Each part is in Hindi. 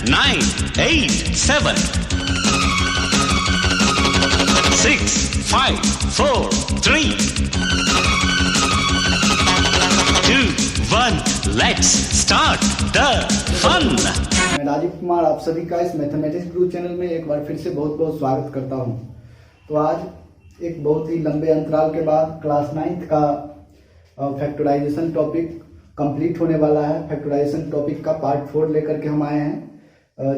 9, 8, 7, 6, 5, 4, 3, 2, 1. Let's start the fun. मैं राजीव कुमार आप सभी का इस मैथमेटिक्स गुरु चैनल में एक बार फिर से बहुत बहुत स्वागत करता हूं। तो आज एक बहुत ही लंबे अंतराल के बाद क्लास 9th का फैक्टराइजेशन टॉपिक कंप्लीट होने वाला है। फैक्टराइजेशन टॉपिक का पार्ट 4 लेकर के हम आए हैं,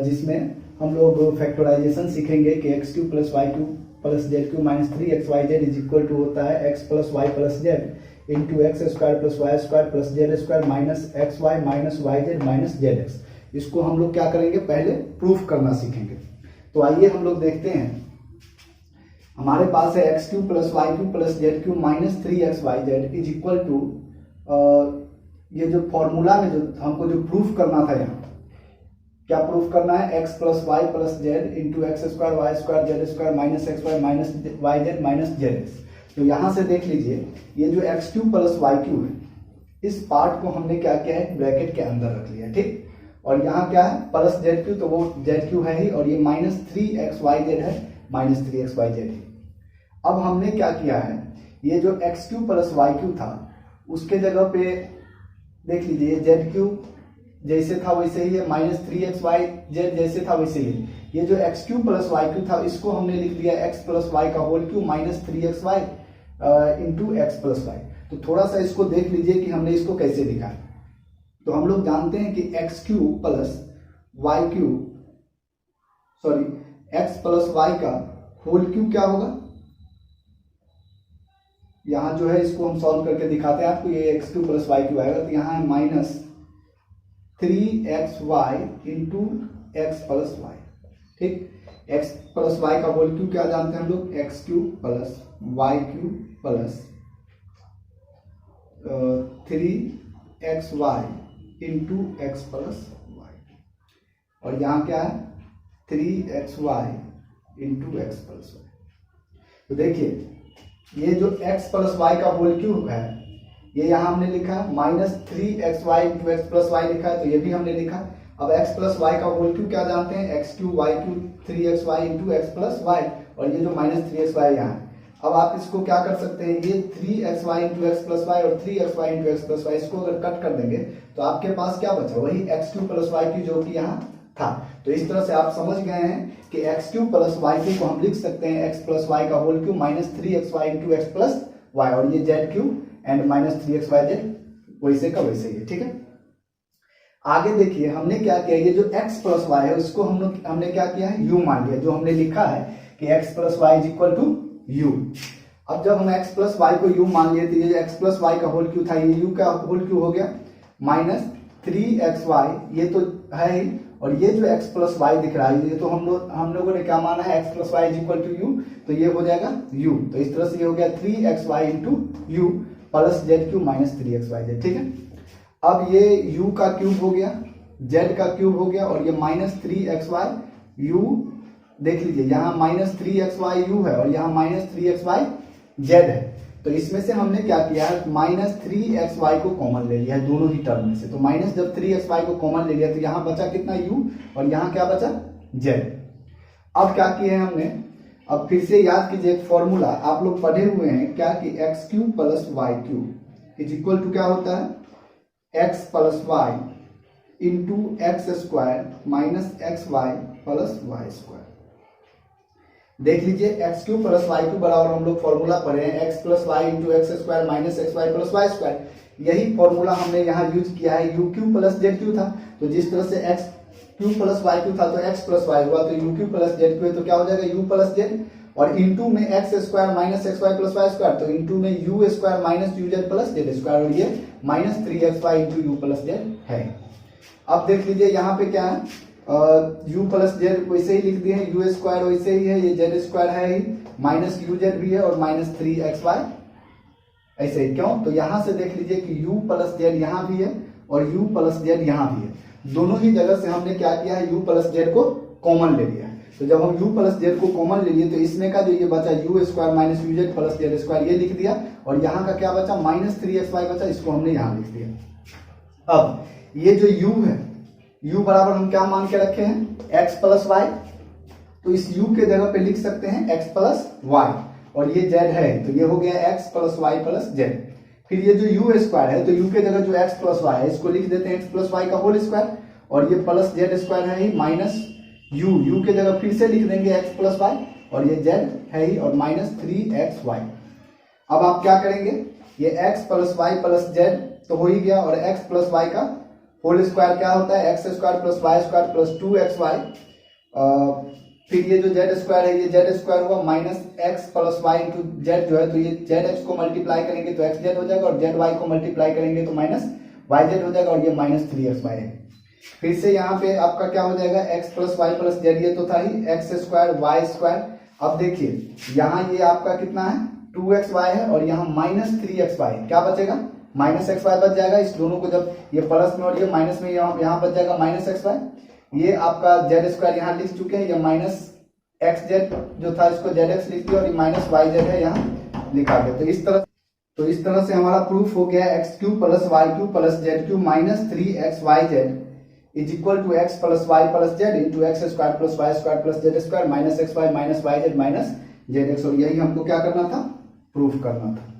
जिसमें हम लोग फैक्टराइजेशन सीखेंगे कि x cube plus y cube plus z cube minus 3xyz is equal to होता है x plus y plus z into x square plus y square plus z square minus x y minus y z minus z x. इसको हम लोग क्या करेंगे, पहले प्रूफ करना सीखेंगे। तो आइए हम लोग देखते हैं। हमारे पास है x cube plus y cube plus z cube minus 3xyz is equal to, ये जो फॉर्मूला में जो हमको जो प्रूफ करना था, यहाँ क्या प्रूफ करना है, x plus y plus z into x square y square z square minus x y minus y z minus z x. तो यहाँ से देख लीजिए, ये जो x cube plus y cube है, इस पार्ट को हमने क्या किया है, ब्रैकेट के अंदर रख लिया, ठीक। और यहाँ क्या है, प्लस जेड क्यू, तो वो जेड क्यू है ही, और ये माइनस 3xyz है, माइनस 3xyz है। अब हमने क्या किया है, ये जो x cube plus y cube था, उसके जगह पे देख लीजिए जेड क्यू जैसे था वैसे ही है, माइनस 3xyz जैसे था वैसे ही है। ये जो x cube plus y cube था, इसको हमने लिख दिया एक्स प्लस वाई का whole cube minus 3xy into x plus y. तो थोड़ा सा इसको देख लीजिए कि हमने इसको कैसे लिखा है। तो हम लोग जानते हैं कि x cube plus y cube, sorry x plus y का होल क्यू क्या होगा, यहाँ जो है इसको हम सॉल्व करके दिखाते हैं आपको। ये x cube plus y cube आएगा, तो यहाँ है minus 3xy into x plus y, ठीक। एक्स प्लस वाई का होल क्यू क्या जानते हैं हम लोग, x cube plus y cube plus 3xy into x plus y, और यहाँ क्या है 3xy into x plus y. तो देखिए, ये जो x प्लस वाई का होल क्यूब है, ये यहाँ हमने लिखा minus 3xy into x plus y लिखा है, तो ये भी हमने लिखा। अब x प्लस वाई का होल क्यूब क्या जानते हैं, x cube y cube 3xy into x plus y, और ये जो माइनस 3xy यहाँ है। अब आप इसको क्या कर सकते हैं, ये 3xy into x plus y और 3xy into x plus Y, इसको अगर कट कर देंगे तो आपके पास क्या बचा, वही x cube plus y cube जो कि यहाँ था। तो इस तरह से आप समझ गए हैं कि x cube plus y cube को हम लिख सकते हैं एक्स प्लस वाई का whole cube minus 3xy into x plus y, और ये Z Q and minus 3xyz वैसे का वैसे ही, ठीक है। आगे देखिए, हमने क्या किया, ये जो x प्लस वाई है उसको हमने क्या किया है, u मान लिया। जो हमने लिखा है कि x plus y is equal to u। अब जब हम x प्लस वाई को u मान लिए, तो ये जो x प्लस वाई का होल क्यू था, ये u का होल क्यू हो गया माइनस 3xy, ये तो है ही, और ये जो x प्लस वाई दिख रहा है, ये तो हम लोगों ने क्या माना है, x plus y is equal to u, तो ये हो जाएगा u। तो इस तरह से ये हो गया 3xy into u plus z cube minus 3xyz, ठीक है। अब ये u का क्यूब हो गया, z का क्यूब हो गया, और ये माइनस 3xy u, देख लीजिए यहाँ माइनस 3xy u है और यहाँ माइनस 3xy z है। तो इसमें से हमने क्या किया है, माइनस 3xy को कॉमन ले लिया है दोनों ही टर्म में से। तो माइनस जब 3xy को कॉमन ले लिया, तो यहाँ बचा कितना u, और यहाँ क्या बचा z। अब क्या किया है हमने, अब फिर से याद कीजिए एक फॉर्मूला आप लोग पढ़े हुए हैं क्या, कि x cube plus y cube is equal to क्या होता है, x plus y into x square minus x y plus y square. देख लीजिए, x cube plus y cube बराबर हम लोग फॉर्मूला पढ़े हैं x plus y into x square minus x y plus y square. यही फॉर्मूला हमने यहाँ यूज किया है, u cube plus z cube था। तो जिस तरह से x cube plus y cube था तो एक्स प्लस वाई हुआ, तो u cube plus z cube है, तो क्या हो जाएगा यू प्लस जेड, और इंटू में x square minus x y plus y square, तो इंटू में u square minus u z plus z square, और ये minus 3xy into u plus z है। अब देख लीजिए यहाँ पे क्या है, यू प्लस जेड वैसे ही लिख दिए हैं, यू स्क्वायर वैसे ही है, ये जेड स्क्वायर है ही, माइनस यू जेड भी है, और माइनस 3xy ऐसे ही। क्यों, तो यहाँ से देख लीजिए कि u प्लस जेड यहाँ भी है और u प्लस जेड यहाँ भी है। दोनों ही जगह से हमने क्या किया है, u प्लस जेड को कॉमन ले लिया है। तो जब हम u प्लस जेड को कॉमन ले लिए, तो इसमें का जो ये बचा you square minus u z plus z square, ये लिख दिया, और यहाँ का क्या बचा माइनस 3xy बचा, इसको हमने यहाँ लिख दिया। अब ये जो u है, u बराबर हम क्या मान के रखे हैं, x प्लस वाई, तो इस u के जगह पे लिख सकते हैं x प्लस वाई, और ये z है तो ये हो गया x plus y plus z। फिर ये जो u स्क्वायर है तो u के जगह जो x प्लस वाई है इसको लिख देते हैं x प्लस वाई का होल स्क्वायर, और ये प्लस z स्क्वायर है ही माइनस u के जगह फिर से लिख देंगे x प्लस वाई, और ये z है ही और माइनस 3xy। अब आप क्या करेंगे, ये x plus y plus z तो हो ही गया, और x प्लस वाई का होल स्क्वायर क्या होता है, x square plus y square plus 2xy। फिर ये जो z स्क्वायर है ये z स्क्वायर हुआ minus x plus y into z जो है, तो ये zx को मल्टीप्लाई करेंगे तो xz हो जाएगा, और zy को मल्टीप्लाई करेंगे तो माइनस yz हो जाएगा, और ये माइनस 3xy है। फिर से यहाँ पे आपका क्या हो जाएगा, x plus y plus z, ये तो था ही एक्स स्क्वायर वाई स्क्वायर। अब देखिए यहाँ ये आपका कितना है 2xy है, और यहाँ माइनस 3xy, क्या बचेगा माइनस xy बच जाएगा। इस दोनों को जब ये प्लस में और ये माइनस में यहाँ बच जाएगा माइनस xy। ये आपका जेड स्क्वायर यहाँ लिख चुके हैं, ये माइनस xz जो था इसको zx लिख दिया, और ये माइनस yz है यहाँ लिखा गया। तो इस तरह से हमारा प्रूफ हो गया x cube plus y cube plus z cube minus 3xyz is equal to x plus y plus z into x square plus y square plus z square minus x y minus y z minus z x. और यही हमको क्या करना था, प्रूफ करना था।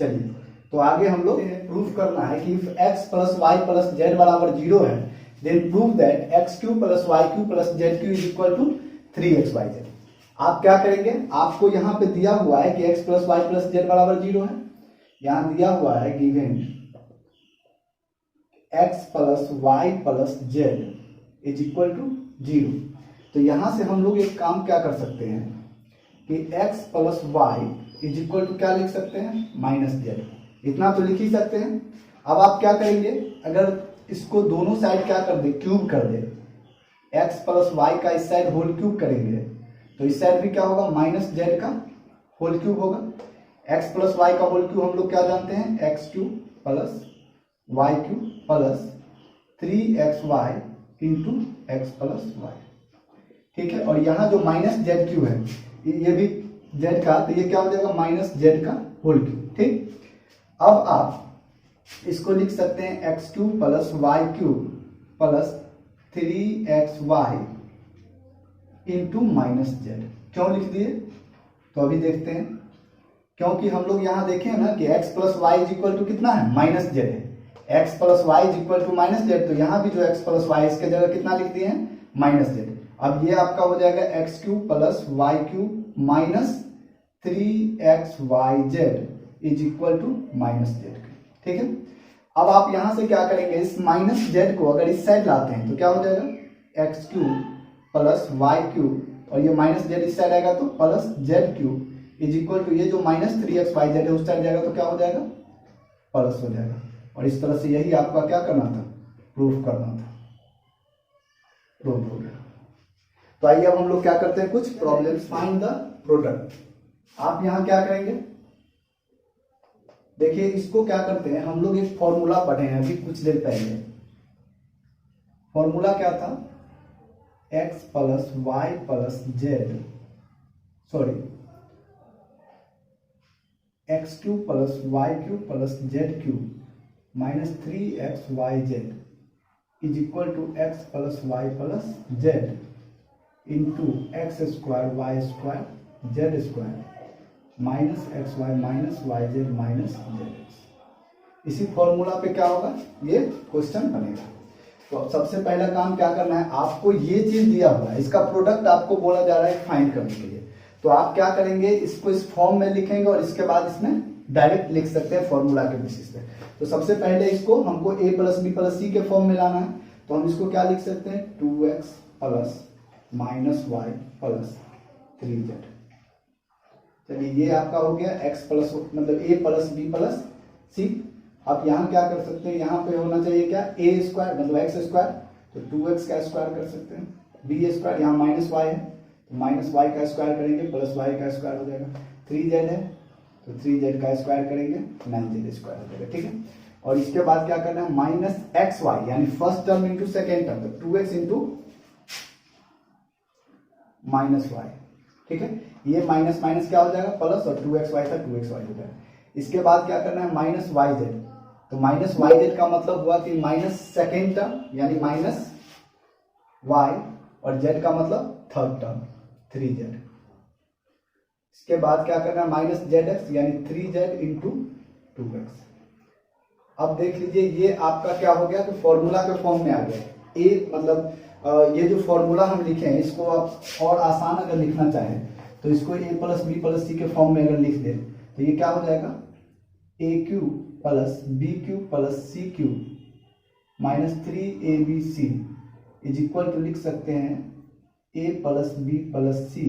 चलिए तो आगे हम लोग प्रूफ करना है कि if x plus y plus z बराबर 0 है then prove that x cube plus y cube plus z cube is equal to 3xyz। आप क्या करेंगे, आपको यहाँ पे दिया हुआ है कि x plus y plus z बराबर 0 है, यहाँ दिया हुआ है given x plus y plus z is equal to 0। तो यहां से हम लोग एक काम क्या कर सकते हैं कि x plus y is equal to क्या लिख सकते हैं, माइनस जेड, इतना तो लिख ही सकते हैं। अब आप क्या करेंगे, अगर इसको दोनों साइड क्या कर दे, क्यूब कर दे, एक्स प्लस वाई का इस साइड होल क्यूब करेंगे तो इस साइड भी क्या होगा, माइनस जेड का होल क्यूब होगा। एक्स प्लस वाई का होल क्यूब हम लोग क्या जानते हैं, x cube plus y cube plus 3xy into x plus y, ठीक है। और यहाँ जो माइनस जेड क्यू है ये भी जेड का, तो ये क्या हो जाएगा माइनस जेड का होल क्यूब, ठीक। अब आप इसको लिख सकते हैं x cube plus y cube plus 3xy into minus z. क्यों लिख दिए, तो अभी देखते हैं। क्योंकि हम लोग यहाँ देखें ना कि x plus y is equal to कितना है, माइनस जेड है, x plus y is equal to minus z, तो यहाँ भी जो x प्लस वाई इसके जगह कितना लिख दिए हैं, माइनस जेड। अब ये आपका हो जाएगा x cube plus y cube minus 3xyz is equal to minus z, ठीक है। अब आप यहां से क्या करेंगे, इस माइनस जेड को अगर इस साइड लाते हैं तो क्या हो जाएगा, x cube plus y cube, और ये माइनस जेड इस साइड आएगा तो plus z cube is equal to ये जो माइनस 3xyz है उस साइड जाएगा तो क्या हो जाएगा, प्लस हो जाएगा। और इस तरह से यही आपका क्या करना था, प्रूफ करना था, प्रूफ हो गया। तो आइए अब हम लोग क्या करते हैं, कुछ प्रॉब्लम्स, फाइंड द प्रोडक्ट। आप यहां क्या करेंगे, देखिए इसको क्या करते हैं हम लोग, एक फॉर्मूला पढ़े हैं अभी कुछ देर पहले। फॉर्मूला क्या था, x plus y plus z, sorry x cube plus y cube plus z cube minus 3xyz is equal to x plus y plus z into x square y square z square minus x y minus y z minus z x. इसी फॉर्मूला पे क्या होगा, ये क्वेश्चन बनेगा। तो सबसे पहला काम क्या करना है, आपको ये चीज दिया हुआ है, इसका प्रोडक्ट आपको बोला जा रहा है फाइंड करने के लिए। तो आप क्या करेंगे, इसको इस फॉर्म में लिखेंगे और इसके बाद इसमें डायरेक्ट लिख सकते हैं फॉर्मूला के बेसिस पे। तो सबसे पहले इसको हमको a प्लस बी प्लस सी के फॉर्म में लाना है, तो हम इसको क्या लिख सकते हैं, 2x plus minus Y plus 3z। चलिए ये आपका हो गया x प्लस मतलब a प्लस बी प्लस सी। आप यहाँ क्या कर सकते हैं, यहाँ पे होना चाहिए क्या, a स्क्वायर मतलब x स्क्वायर, तो 2x का स्क्वायर कर सकते हैं, b स्क्वायर, यहाँ माइनस वाई है तो माइनस वाई का स्क्वायर करेंगे प्लस वाई का स्क्वायर हो जाएगा, 3z है तो 3z का स्क्वायर करेंगे 9z स्क्वायर हो जाएगा, ठीक है। और इसके बाद क्या करना है, माइनस एक्स वाई यानी first term into second term, तो 2x इंटू माइनस वाई, ठीक है। ये माइनस माइनस क्या हो जाएगा, प्लस, और 2xy था 2xy हो जाएगा। इसके बाद क्या करना है, माइनस वाई जेड, तो माइनस वाई जेड का मतलब हुआ कि माइनस सेकेंड टर्म यानी माइनस वाई, और जेड का मतलब थर्ड टर्म 3z। इसके बाद क्या करना है, माइनस जेड एक्स यानी 3z इंटू 2x। अब देख लीजिए ये आपका क्या हो गया, तो फॉर्मूला के फॉर्म में आ गया। ए मतलब ये जो फॉर्मूला हम लिखे हैं इसको आप और आसान अगर लिखना चाहें तो इसको a प्लस बी प्लस सी के फॉर्म में अगर लिख दे तो ये क्या हो जाएगा, A cube plus B cube plus C cube minus 3abc is equal to लिख सकते हैं a plus B plus C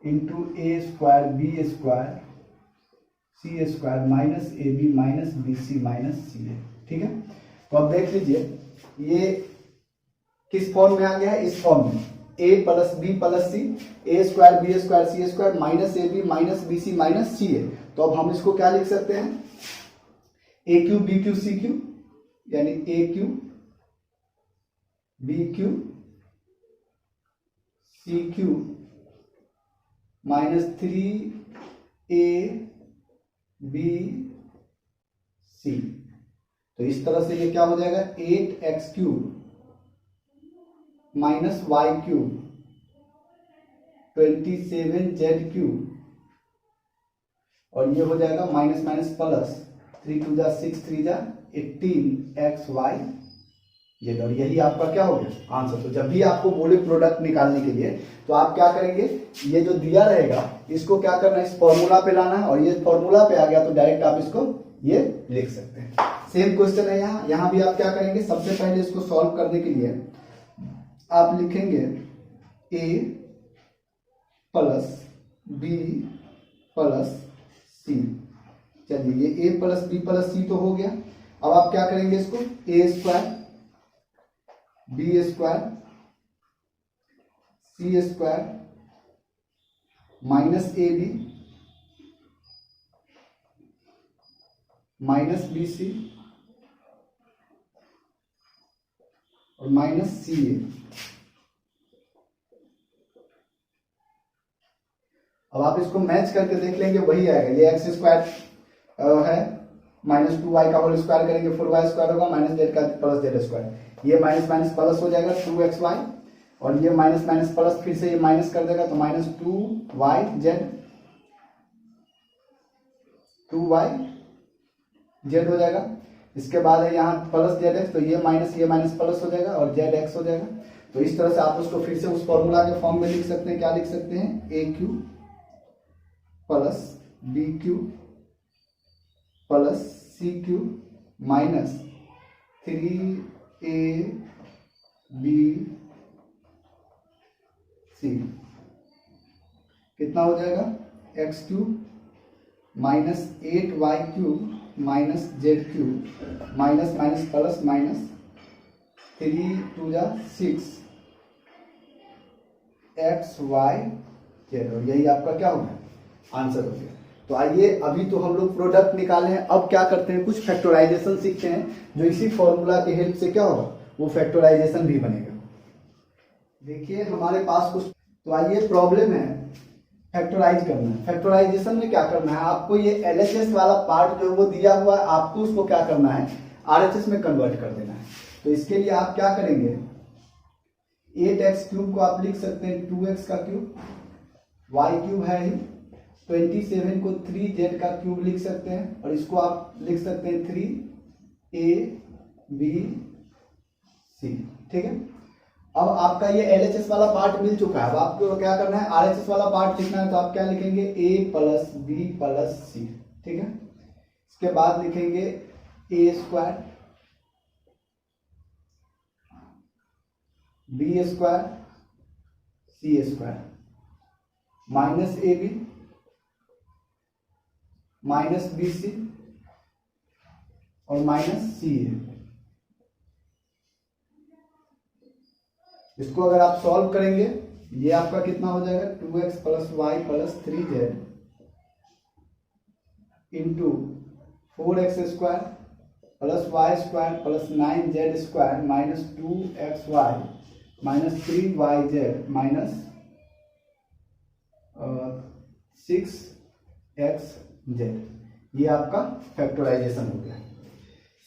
into A square B square C square minus A B minus B C minus C A. ठीक है, तो अब देख लीजिए ये किस फॉर्म में आ गया है, इस फॉर्म में a plus B plus C A square B square C square minus A B minus B C minus C A. तो अब हम इसको क्या लिख सकते हैं, A cube B cube C cube यानी A cube B cube C cube minus 3a B C. तो इस तरह से ये क्या हो जाएगा, 8x cube minus Y cube 27z cube, और ये हो जाएगा माइनस माइनस प्लस 3 2 जा 6 3 जा 18xy जेड, और यही आपका क्या हो गया आंसर। तो जब भी आपको बोले प्रोडक्ट निकालने के लिए तो आप क्या करेंगे, ये जो दिया रहेगा इसको क्या करना है, इस फॉर्मूला पे लाना है, और ये फॉर्मूला पे आ गया तो डायरेक्ट आप इसको ये लिख सकते हैं। सेम क्वेश्चन है यहाँ भी आप क्या करेंगे, सबसे पहले इसको सॉल्व करने के लिए आप लिखेंगे a plus B plus c. चलिए ये a plus B plus c तो हो गया। अब आप क्या करेंगे, इसको a square B square C square minus A B minus B c और माइनस सी ए। अब आप इसको मैच करके देख लेंगे, वही आएगा। ये एक्स स्क्वायर है माइनस 2y का होल स्क्वायर करेंगे 4y स्क्वायर होगा माइनस जेड का प्लस जेड स्क्वायर, ये माइनस माइनस प्लस हो जाएगा 2xy, और ये माइनस माइनस प्लस फिर से ये माइनस कर देगा तो माइनस 2y जेड हो जाएगा। इसके बाद है यहाँ प्लस जेड एक्स, तो ये माइनस प्लस हो जाएगा और जेड एक्स हो जाएगा। तो इस तरह से आप उसको फिर से उस फॉर्मूला के फॉर्म में लिख सकते हैं। क्या लिख सकते हैं, A cube plus B cube plus C cube minus 3a B C कितना हो जाएगा, x cube minus 8y cube minus Z cube minus minus plus minus 3 2 जा 6 xy जेड, और यही आपका क्या होगा आंसर हो गया। तो आइए अभी तो हम लोग प्रोडक्ट निकाले हैं, अब क्या करते हैं, कुछ फैक्टराइजेशन सीखते हैं जो इसी फॉर्मूला की हेल्प से क्या होगा, वो फैक्टराइजेशन भी बनेगा। देखिए हमारे पास कुछ, तो आइए प्रॉब्लम है फैक्टराइज करना है। फैक्टराइजेशन में क्या करना है, आपको ये LHS वाला पार्ट जो वो दिया हुआ है, आपको उसको क्या करना है RHS में कन्वर्ट कर देना है। तो इसके लिए आप क्या करेंगे, 8x क्यूब को आप लिख सकते हैं 2x का क्यूब, y क्यूब है ही, 27 को 3z का क्यूब लिख सकते हैं, और इसको आप लिख सकते हैं 3a b c। ठीक है, अब आपका ये LHS वाला पार्ट मिल चुका है। अब आपको क्या करना है, RHS वाला पार्ट लिखना है। तो आप क्या लिखेंगे, a plus B plus c. ठीक है, इसके बाद लिखेंगे a square B square C square minus A B minus B c और माइनस सी ए। इसको अगर आप सॉल्व करेंगे, ये आपका कितना हो जाएगा, 2x plus y plus 3z into 4x square plus y square plus 9z square minus 2xy minus 3yz minus 6xz। ये आपका फैक्टराइजेशन हो गया।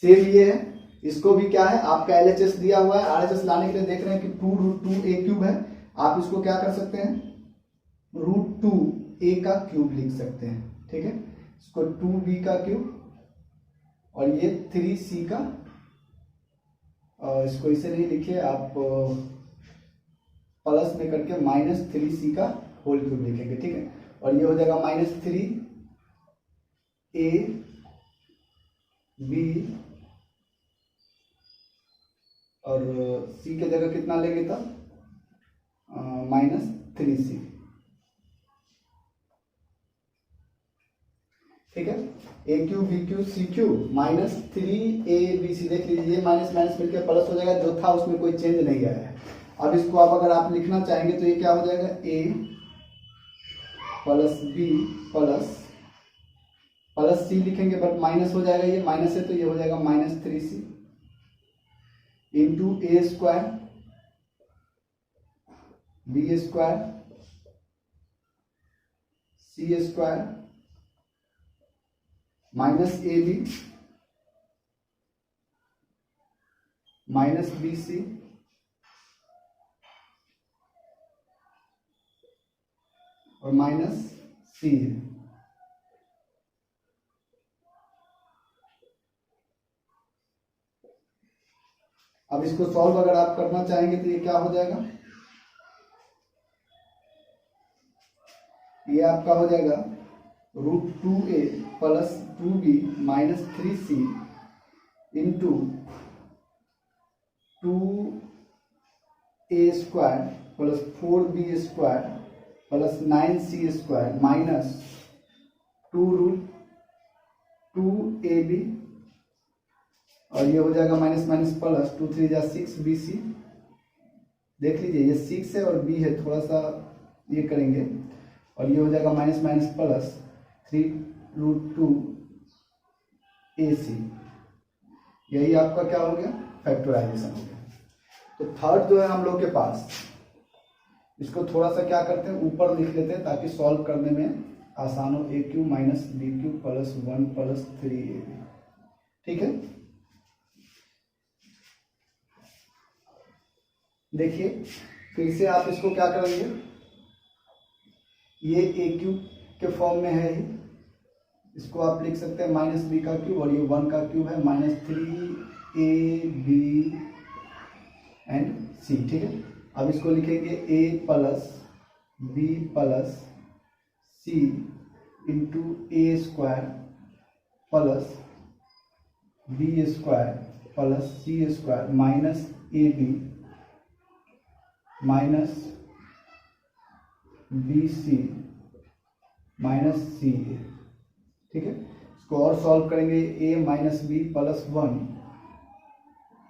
सेम ये है, इसको भी क्या है आपका LHS दिया हुआ है, RHS लाने के लिए देख रहे हैं कि 2√2a³ है, आप इसको क्या कर सकते हैं √2a का क्यूब लिख सकते हैं, ठीक है। इसको 2b का क्यूब और ये 3c का, इसको इसे नहीं लिखिए आप, प्लस में करके -3c का होल क्यूब लिखेंगे, ठीक है। और ये हो जाएगा -3ab और c के जगह कितना लेंगे तब -3c, ठीक है। a³ b³ c³ -3abc, देख लीजिए माइनस माइनस मिलकर प्लस हो जाएगा, जो था उसमें कोई चेंज नहीं आया है। अब इसको आप अगर आप लिखना चाहेंगे तो ये क्या हो जाएगा a plus b plus c लिखेंगे, बट माइनस हो जाएगा, ये माइनस है तो ये हो जाएगा -3c into a² b² c² minus ab minus bc और माइनस c है। अब इसको सॉल्व अगर आप करना चाहेंगे तो ये क्या हो जाएगा, ये आपका हो जाएगा √2a plus 2b minus 3c into 2a² plus 4b² plus 9c² minus 2√2ab और ये हो जाएगा माइनस माइनस प्लस 2 3 जा 6bc, देख लीजिए ये 6 है और b है, थोड़ा सा ये करेंगे और ये हो जाएगा माइनस माइनस प्लस 3√2ac, यही आपका क्या हो गया फैक्टराइजेशन हो गया। तो थर्ड जो है हम लोग के पास, इसको थोड़ा सा क्या करते हैं ऊपर लिख लेते हैं ताकि सॉल्व करने में आसान हो, a³ minus b³ plus 1 plus 3ab, ठीक है। देखिए फिर से आप इसको क्या करेंगे, ये a³ के फॉर्म में है ही, इसको आप लिख सकते हैं -b का क्यूब और ये 1 का क्यूब है -3ab एंड c, ठीक है। अब इसको लिखेंगे a plus b plus c into a² plus b² plus c² minus ab minus bc minus c, ठीक है। इसको और सॉल्व करेंगे, a minus b plus 1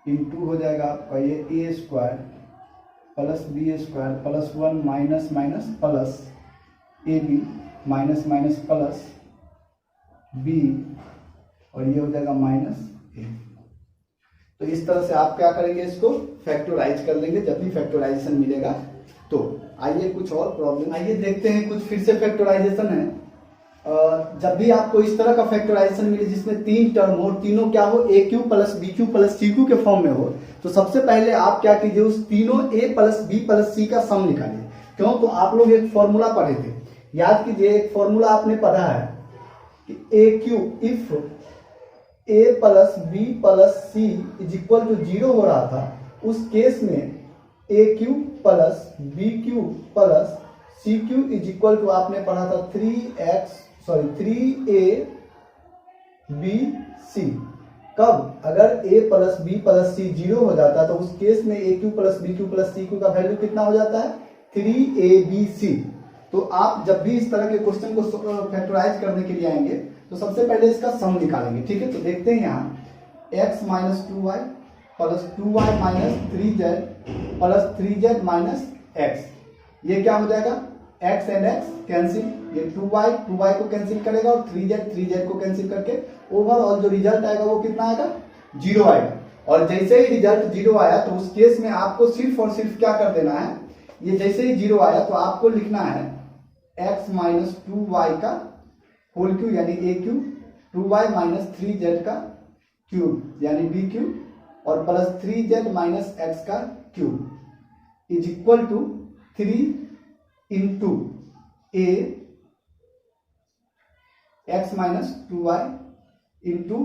into हो जाएगा आपका ये a² plus b² plus 1 minus minus plus ab minus minus plus b और ये हो जाएगा माइनस a। तो इस तरह से आप क्या करेंगे, इसको फैक्टराइज कर लेंगे जब भी फैक्टराइजेशन मिलेगा। तो आइए कुछ और प्रॉब्लम, आइए देखते हैं कुछ फिर से फैक्टराइजेशन है। जब भी आपको इस तरह का फैक्टराइजेशन मिले जिसमें 3 टर्म हो, तीनों क्या हो a³ plus b³ plus c³ के फॉर्म में हो, तो सबसे पहले आप क्या कीजिए, उस तीनों a plus b plus c का सम निकालिए। क्यों, तो आप लोग एक फॉर्मूला पढ़े थे, याद कीजिए, एक फॉर्मूला आपने पढ़ा है कि a³ if a plus b plus c is equal to 0 हो रहा था, उस केस में a³ plus b³ plus c³ is equal to आपने पढ़ा था 3abc। कब, अगर a plus b plus c 0 हो जाता है तो उस केस में a³ plus b³ plus c³ का वैल्यू कितना हो जाता है 3abc। तो आप जब भी इस तरह के क्वेश्चन को फैक्टराइज करने के लिए आएंगे तो सबसे पहले इसका सम निकालेंगे, ठीक है। तो देखते हैं यहाँ x minus 2y plus 2y minus 3z plus 3z minus x, ये क्या हो जाएगा x एंड x कैंसिल, ये 2y को कैंसिल करेगा और 3z को कैंसिल करके ओवरऑल जो रिजल्ट आएगा वो कितना आएगा 0 आएगा। और जैसे ही रिजल्ट 0 आया तो उस केस में आपको सिर्फ और सिर्फ क्या कर देना है, ये जैसे ही 0 आया तो आपको लिखना है x माइनस 2y का होल क्यूब यानी a³ 2y माइनस 3z का क्यूब यानी बी क्यूब और प्लस 3z माइनस एक्स का cube is equal to 3 into a x minus 2y into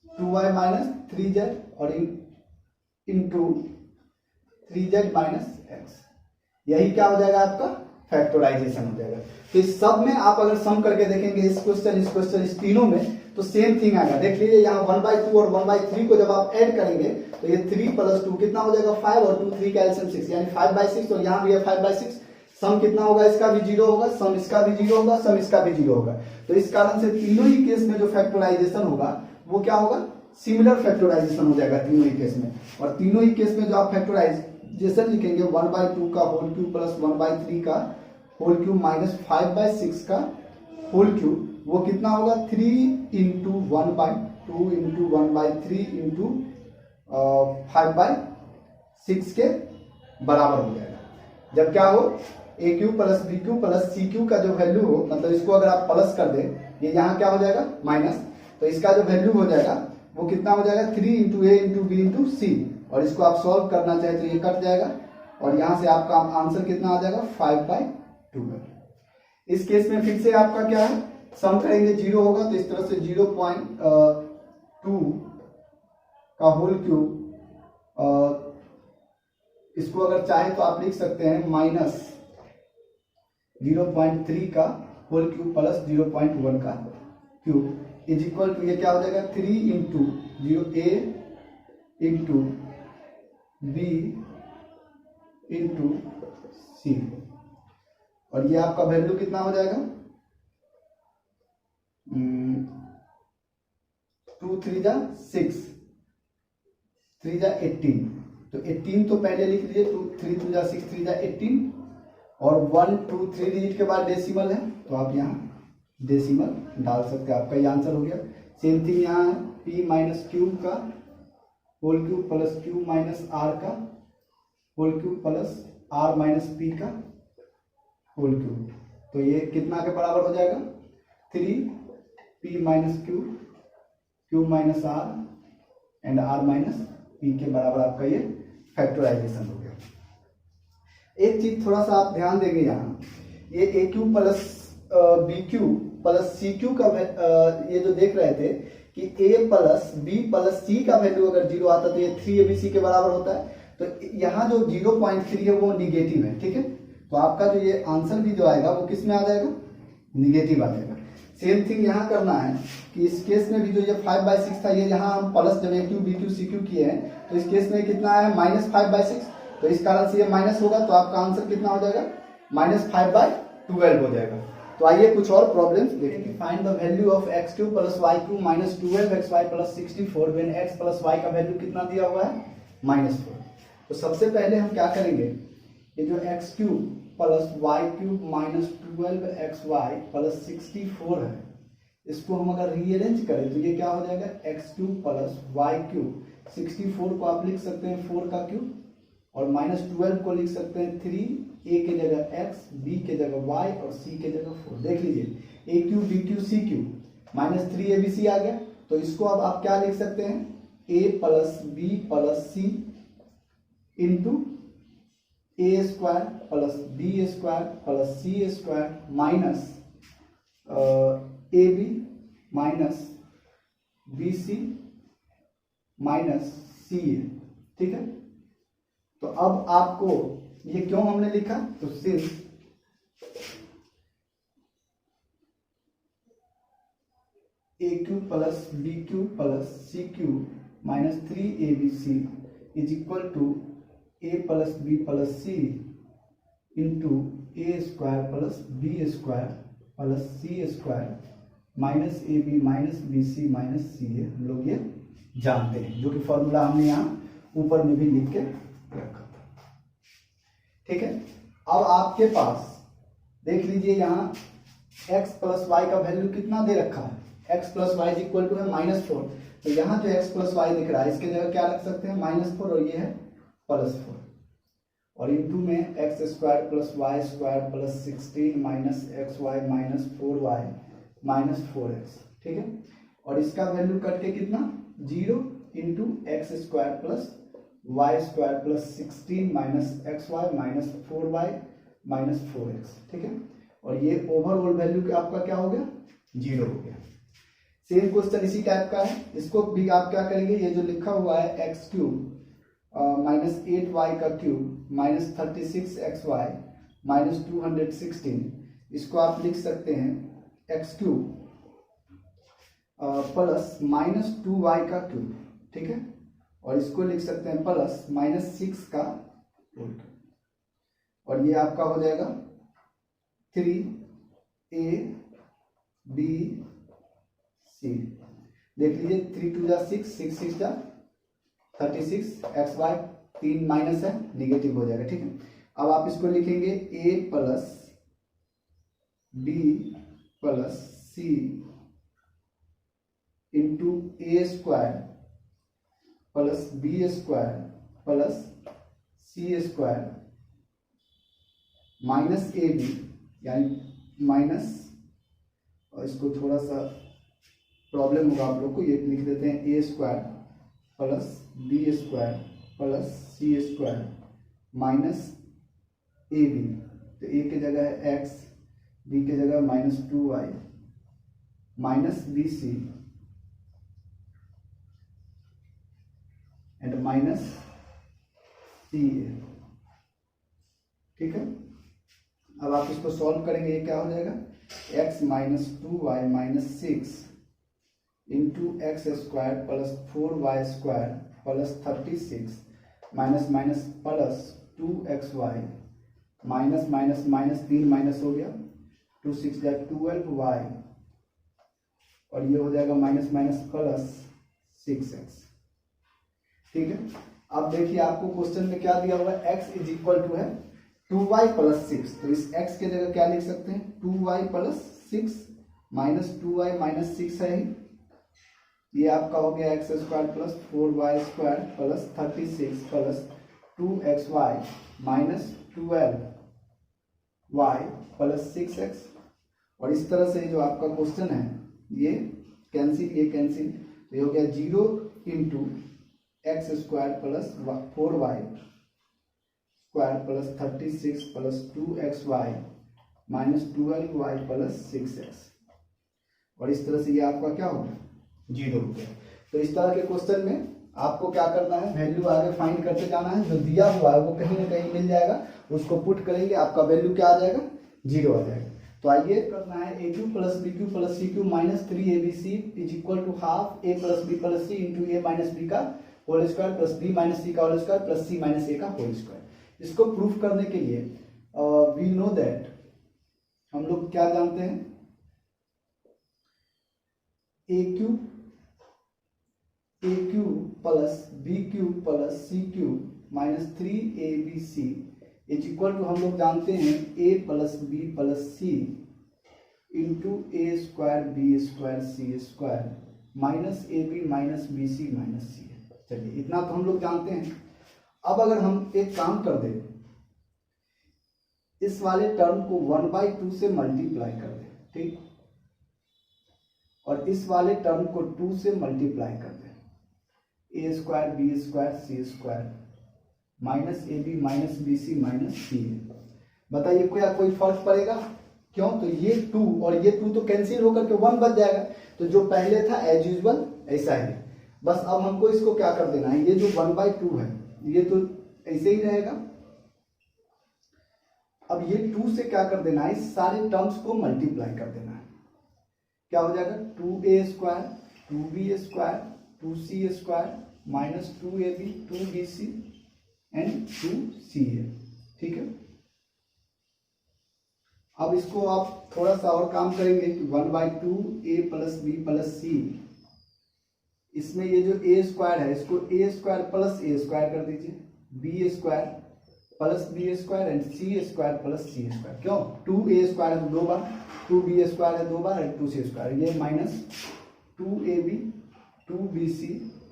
2y minus 3z और इंटू 3z माइनस एक्स। यही क्या हो जाएगा आपका फैक्टराइजेशन हो जाएगा। तो इस सब में आप अगर सम करके देखेंगे इस क्वेश्चन इस तीनों में तो सेम थिंग आएगा। देख लीजिए यहाँ 1/2 और 1/3 को जब आप ऐड करेंगे तो ये 3 + 2 कितना हो जाएगा 5 और 2 3 का एलसीएम 6 यानी 5/6 और यहाँ भी है 5/6। सम कितना होगा इसका भी 0 होगा, सम इसका भी 0 होगा, सम इसका भी 0 होगा। तो इस कारण से तीनों ही केस में जो फैक्टराइजेशन होगा वो क्या होगा सिमिलर फैक्टराइजेशन हो जाएगा तीनों ही केस में। और तीनों ही केस में जो आप फैक्टराइजेशन लिखेंगे 1/2 का होल क्यूब प्लस 1/3 का होल क्यूब माइनस 5/6 का होल क्यूब वो कितना होगा 3 इंटू 1/2 इंटू 1/3 इंटू 5/6 के बराबर हो जाएगा। जब क्या हो A cube plus B cube plus C cube का जो वैल्यू हो मतलब इसको अगर आप प्लस कर दें ये यहाँ क्या हो जाएगा माइनस, तो इसका जो वैल्यू हो जाएगा वो कितना हो जाएगा 3 इंटू ए इंटू बी इंटू सी और इसको आप सॉल्व करना चाहे तो ये कट जाएगा और यहाँ से आपका आंसर कितना आ जाएगा 5/12। इस केस में फिर से आपका क्या है सम करेंगे 0 होगा तो इस तरह से 0.2 का होल क्यूब इसको अगर चाहे तो आप लिख सकते हैं माइनस 0.3 का होल क्यूब प्लस 0.1 का क्यूब इज इक्वल टू ये क्या हो जाएगा 3 into 0a into B into C और ये आपका वैल्यू कितना हो जाएगा 2 3 जा 6 3 जा 18 तो 18 तो पहले लिख लीजिए 2 3 2 जा 6 3 जा 18 और 1 2 3 डिजिट के बाद डेसिमल है तो आप यहाँ डेसिमल डाल सकते हैं। आपका ये आंसर हो गया। सेम थिंग यहाँ है p माइनस क्यूब का whole cube plus Q minus R का whole cube plus R minus P का होल क्यूब तो ये कितना के बराबर हो जाएगा 3p minus cube Q minus R and R minus P के बराबर आपका ये फैक्टराइजेशन हो गया। एक चीज थोड़ा सा आप ध्यान देंगे यहाँ ये A cube plus B cube plus C cube का ये जो देख रहे थे कि a plus B plus C का वैल्यू अगर 0 आता तो ये 3abc के बराबर होता है। तो यहाँ जो 0.3 है वो निगेटिव है, ठीक है। तो आपका जो ये आंसर भी जो आएगा वो किस में आ जाएगा निगेटिव आ जाएगा। सेम थिंग यहाँ करना है कि इस केस में भी जो ये 5/6 था ये यहाँ हम प्लस जब A cube B cube C cube किए हैं तो इस केस में कितना है -5/6 तो इस कारण से ये माइनस होगा तो आपका आंसर कितना हो जाएगा -5/12 हो जाएगा। तो आइए कुछ और प्रॉब्लम्स देखेंगे। Find the value of x cube plus y cube minus 12xy plus 64 when x plus y का वैल्यू कितना दिया हुआ है -4। तो सबसे पहले हम क्या करेंगे ये जो x cube plus y cube minus 12xy plus 64 है इसको हम अगर रीअरेंज करें तो ये क्या हो जाएगा x cube plus y cube 64 को आप लिख सकते हैं 4 का क्यूब और -12 को लिख सकते हैं 3 a के जगह x b के जगह y और c के जगह 4। देख लीजिए a cube b cube c cube -3abc आ गया तो इसको अब आप क्या लिख सकते हैं a plus b plus c into a square plus b square plus c square minus ab minus bc minus ca, ठीक है। तो अब आपको ये क्यों हमने लिखा तो सिर्फ A cube plus B cube plus C cube minus 3abc is equal to A plus B plus C into A square plus B square plus C square minus A B minus B C minus C A हम लोग ये जानते हैं जो कि फॉर्मूला हमने यहाँ ऊपर में भी लिख के रखा था, ठीक है। अब आपके पास देख लीजिए यहाँ x प्लस वाई का वैल्यू कितना दे रखा है x plus y is equal to है -4 तो यहाँ जो x प्लस वाई दिख रहा है इसके जगह क्या रख सकते हैं -4 और ये है +4 और इंटू में x square plus y square plus 16 minus x y minus 4y minus 4x, ठीक है। और इसका वैल्यू कट के कितना 0 into x square plus y square plus 16 minus x y minus 4y minus 4x, ठीक है। और ये ओवरऑल वैल्यू का आपका क्या हो गया 0 हो गया। सेम क्वेश्चन इसी टाइप का है, इसको भी आप क्या करेंगे, ये जो लिखा हुआ है एक्स क्यूब माइनस 8y का क्यूब माइनस 36xy माइनस 216, इसको आप लिख सकते हैं x cube plus minus 2y का क्यूब, ठीक है। और इसको लिख सकते हैं प्लस माइनस 6 का उल्टा, और ये आपका हो जाएगा 3ab c। देख लीजिए 3 2 जा 6, 6 6 जा 36, xy 3 माइनस है निगेटिव हो जाएगा, ठीक है। अब आप इसको लिखेंगे a plus b plus c into A square plus B square plus C square minus A b, यानी माइनस, और इसको थोड़ा सा प्रॉब्लम होगा आप लोग को, ये लिख देते हैं A square plus B square plus C square minus A B, तो ए की जगह है एक्स, बी की जगह minus 2y minus B C and minus C A, ठीक है। अब आप इसको सॉल्व करेंगे, ये क्या हो जाएगा x minus 2y minus 6 into x square plus 4y square plus 36 minus minus plus 2xy minus minus minus 3 minus हो गया 2 6 जा 12y, और ये हो जाएगा माइनस माइनस प्लस 6x, ठीक है। अब देखिए आपको क्वेश्चन में क्या दिया हुआ है, x इज इक्वल टू है 2y प्लस 6, तो इस x के जगह क्या लिख सकते हैं 2y plus 6 minus 2y minus 6 है, ये आपका हो गया x square plus 4y square plus 36 plus 2xy minus 12y plus 6x, और इस तरह से जो आपका क्वेश्चन है ये कैंसिल, ये कैंसिल, तो ये हो गया 0 into x square plus 4y square plus 36 plus 2xy minus 12y plus 6x, और इस तरह से ये आपका क्या होगा 0 हो गया। तो इस तरह के क्वेश्चन में आपको क्या करना है, वैल्यू आगे फाइंड करते जाना है, जो दिया हुआ है वो कहीं ना कहीं मिल जाएगा, उसको पुट करेंगे, आपका वैल्यू क्या आ जाएगा 0 आ जाएगा। तो आइए करना है A cube plus B cube plus C cube minus 3abc is equal to half A plus B plus C into A minus B का whole square plus B minus C का whole square plus C minus A का होल स्क्वायर। इसको प्रूफ करने के लिए वी नो दैट, हम लोग क्या जानते हैं, A cube plus B cube plus C cube minus 3abc is equal to हम लोग जानते हैं a plus B plus C into A square B square C square minus A B minus B C minus C. चलिए इतना तो हम लोग जानते हैं। अब अगर हम एक काम कर दें, इस वाले टर्म को 1/2 से मल्टीप्लाई कर दें, ठीक, और इस वाले टर्म को 2 से मल्टीप्लाई कर दें, A square B square C square minus A B minus B C minus C. बताइए क्या कोई फर्क पड़ेगा? क्यों? तो ये 2 और ये 2 तो कैंसिल होकर के 1 बच जाएगा, तो जो पहले था एज यूजुअल ऐसा ही, बस अब हमको इसको क्या कर देना है, ये जो 1/2 है ये तो ऐसे ही रहेगा, अब ये 2 से क्या कर देना है, इस सारे टर्म्स को मल्टीप्लाई कर देना है। क्या हो जाएगा 2a square 2b square 2c square minus 2ab 2bc and 2ca, ठीक है। अब इसको आप थोड़ा सा और काम करेंगे कि 1/2 a plus B plus c, इसमें ये जो a स्क्वायर है इसको a square plus a square कर दीजिए, b square plus B square and c square plus C square. क्यों? 2a स्क्वायर है 2 बार, 2b स्क्वायर है 2 बार एंड 2c स्क्वायर, ये minus 2ab 2bc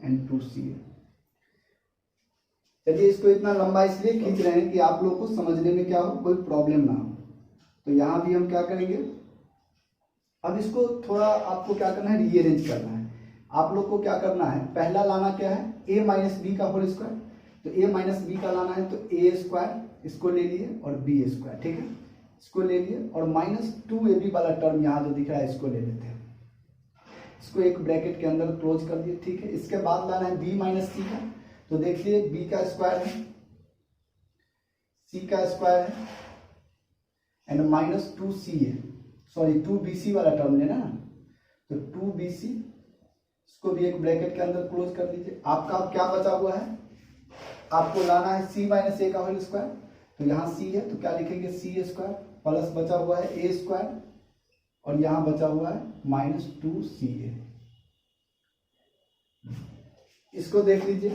and 2ca। चलिए इसको इतना लंबा इसलिए खींच रहे हैं कि आप लोग को समझने में क्या हो, कोई प्रॉब्लम ना हो। तो यहां भी हम क्या करेंगे, अब इसको थोड़ा आपको क्या करना है, रीअरेंज करना है। आप लोग को क्या करना है, पहला लाना क्या है, a माइनस बी का होल स्क्वायर। तो a माइनस बी का लाना है तो a स्क्वायर इसको ले लिए और b स्क्वायर, ठीक है, इसको ले लिए और माइनस 2ab वाला टर्म यहाँ जो दिख रहा है इसको ले लेते हैं, इसको एक ब्रैकेट के अंदर क्लोज कर दिए, ठीक है। इसके बाद लाना है b माइनस सी का, तो देखिए b का स्क्वायर है, c का स्क्वायर है एंड माइनस 2c है, सॉरी 2bc वाला टर्म लेना ना, तो 2bc, इसको भी एक ब्रैकेट के अंदर क्लोज कर दीजिए। आपका अब क्या बचा हुआ है, आपको लाना है c माइनस ए का होल स्क्वायर, तो यहाँ c है तो क्या लिखेंगे c स्क्वायर प्लस बचा हुआ है a स्क्वायर और यहाँ बचा हुआ है माइनस 2ca। इसको देख लीजिए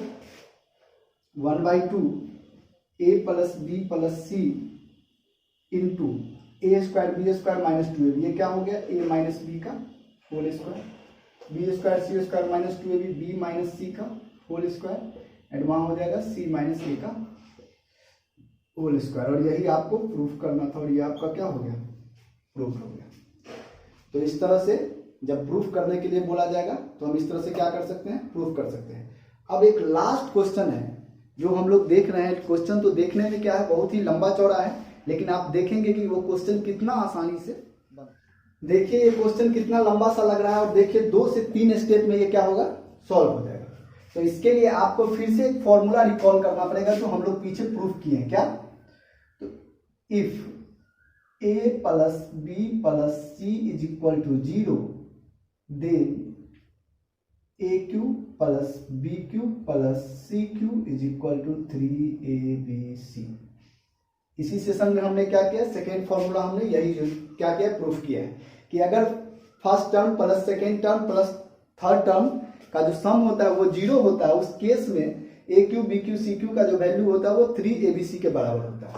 1/2 a plus B plus C into A square B square minus 2ab, ये क्या हो गया a माइनस बी का होल स्क्वायर, बी स्क्वायर सी square minus 2ab, B minus C का होल स्क्वायर एंड वहाँ हो जाएगा c माइनस ए का होल स्क्वायर। और यही आपको प्रूफ करना था और ये आपका क्या हो गया, प्रूफ हो गया। तो इस तरह से जब प्रूफ करने के लिए बोला जाएगा तो हम इस तरह से क्या कर सकते हैं, प्रूफ कर सकते हैं। अब एक लास्ट क्वेश्चन है जो हम लोग देख रहे हैं, क्वेश्चन तो देखने में क्या है बहुत ही लंबा चौड़ा है, लेकिन आप देखेंगे कि वो क्वेश्चन कितना आसानी से, देखिए ये क्वेश्चन कितना लंबा सा लग रहा है और देखिए 2 से 3 स्टेप में ये क्या होगा, सॉल्व हो जाएगा। तो इसके लिए आपको फिर से एक फॉर्मूला रिकॉल करना पड़ेगा जो हम लोग पीछे प्रूफ किए हैं, क्या, तो if a plus B plus c is equal to 0 then a cube plus B cube plus C cube is equal to 3abc। इसी सेशन में हमने क्या किया, सेकेंड फॉर्मूला हमने यही क्या किया, प्रूफ किया है कि अगर first term plus second term plus third term का जो सम होता है वो 0 होता है, उस केस में a cube b cube c cube का जो वैल्यू होता है वो 3abc के बराबर होता है।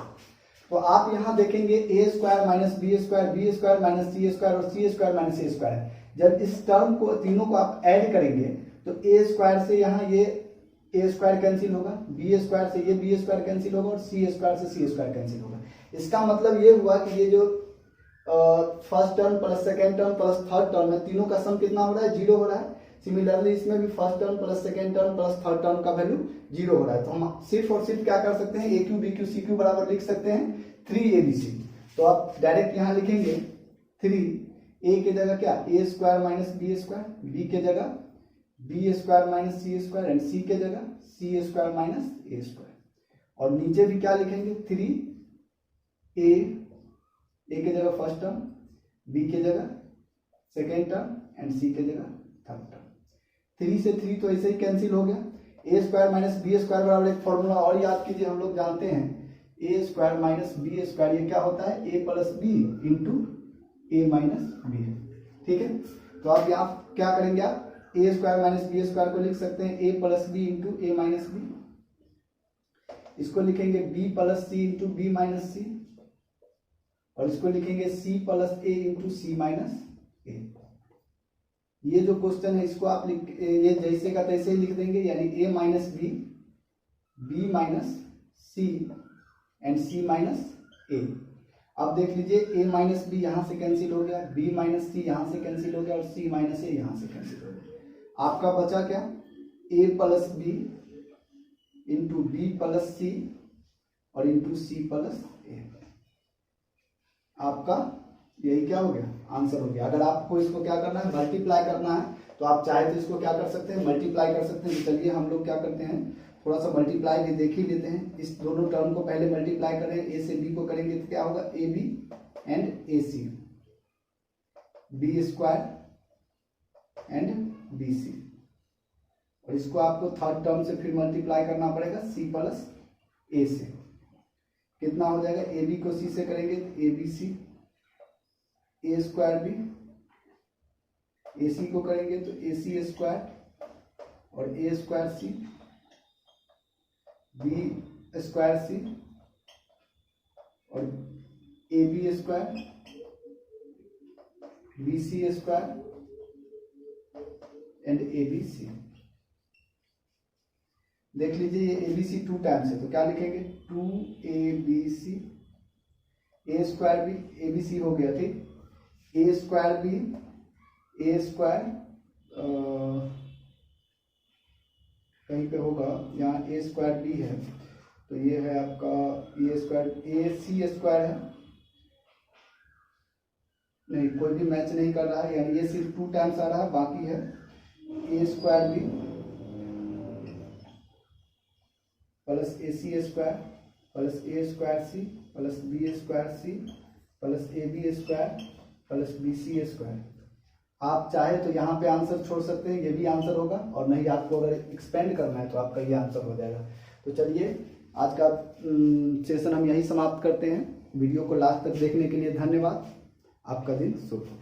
तो आप यहाँ देखेंगे a square minus b square minus c square और c square minus a square, जब इस टर्म को तीनों को आप ऐड करेंगे तो a स्क्वायर से यहाँ ये a स्क्वायर कैंसिल होगा, b स्क्वायर से ये b स्क्वायर कैंसिल होगा और c स्क्वायर से c स्क्वायर कैंसिल होगा। इसका मतलब ये हुआ कि ये जो first term plus second term plus third term है, तीनों का सम कितना हो रहा है, 0 हो रहा है। सिमिलरली इसमें भी first term plus second term plus third term का वैल्यू 0 हो रहा है। तो हम सिर्फ और सिर्फ क्या कर सकते हैं, a cube B cube C cube बराबर लिख सकते हैं 3abc। तो आप डायरेक्ट यहाँ लिखेंगे 3, a की जगह क्या, a square minus b square, b के जगह b square minus c square and c के जगह c square minus a square. और नीचे भी क्या लिखेंगे, 3a के जगह फर्स्ट टर्म, b के जगह सेकेंड टर्म एंड c के जगह थर्ड टर्म। 3 से 3 तो ऐसे ही कैंसिल हो गया, a square minus b square बराबर एक फॉर्मूला और याद कीजिए, हम लोग जानते हैं a square minus b square, ये क्या होता है, a plus B into A minus b, ठीक है। तो आप यहाँ क्या करेंगे, आप a square minus b square को लिख सकते हैं a plus B into A minus b, इसको लिखेंगे b प्लस सी इंटू बी माइनस सी और इसको लिखेंगे c plus a into c minus a. ये जो क्वेश्चन है इसको आप ये जैसे का तैसे ही लिख देंगे, यानी a minus B, B minus C and c minus A. अब देख लीजिए a माइनस बी यहाँ से कैंसिल हो गया, b माइनस सी यहाँ से कैंसिल हो गया और c माइनस ए यहाँ से कैंसिल हो गया। आपका बचा क्या, a plus B into B plus C और इंटू सी प्लस ए। आपका यही क्या हो गया, आंसर हो गया। अगर आपको इसको क्या करना है, मल्टीप्लाई करना है, तो आप चाहे तो इसको क्या कर सकते हैं, मल्टीप्लाई कर सकते हैं। चलिए हम लोग क्या करते हैं, थोड़ा सा मल्टीप्लाई भी देख ही लेते हैं। इस दोनों टर्म को पहले मल्टीप्लाई करें, a से b को करेंगे तो क्या होगा, a b and a c, B square and b c. और इसको आपको थर्ड टर्म से फिर मल्टीप्लाई करना पड़ेगा c प्लस ए से, कितना हो जाएगा, ए बी को c से करेंगे तो A B C, A square B, A C को करेंगे तो ए सी स्क्वायर और A square C, B square C और A B square, B C square and A B C. देख लीजिए ये ए बी सी 2 टाइम्स है तो क्या लिखेंगे, 2abc, a square B, a B c हो गया, ठीक, a square B, a square कहीं पे होगा, यहाँ ए स्क्वायर बी है तो ये है आपका ए स्क्वायर, ए सी स्क्वायर है, नहीं कोई भी मैच नहीं कर रहा है, यानी ये सिर्फ 2 टाइम्स आ रहा है, बाकी है A square B plus A C square plus A square C plus B square C plus A B square plus B C square. आप चाहे तो यहाँ पे आंसर छोड़ सकते हैं, ये भी आंसर होगा, और नहीं आपको अगर एक्सपेंड करना है तो आपका ये आंसर हो जाएगा। तो चलिए आज का सेशन हम यहीं समाप्त करते हैं। वीडियो को लास्ट तक देखने के लिए धन्यवाद। आपका दिन शुभ हो।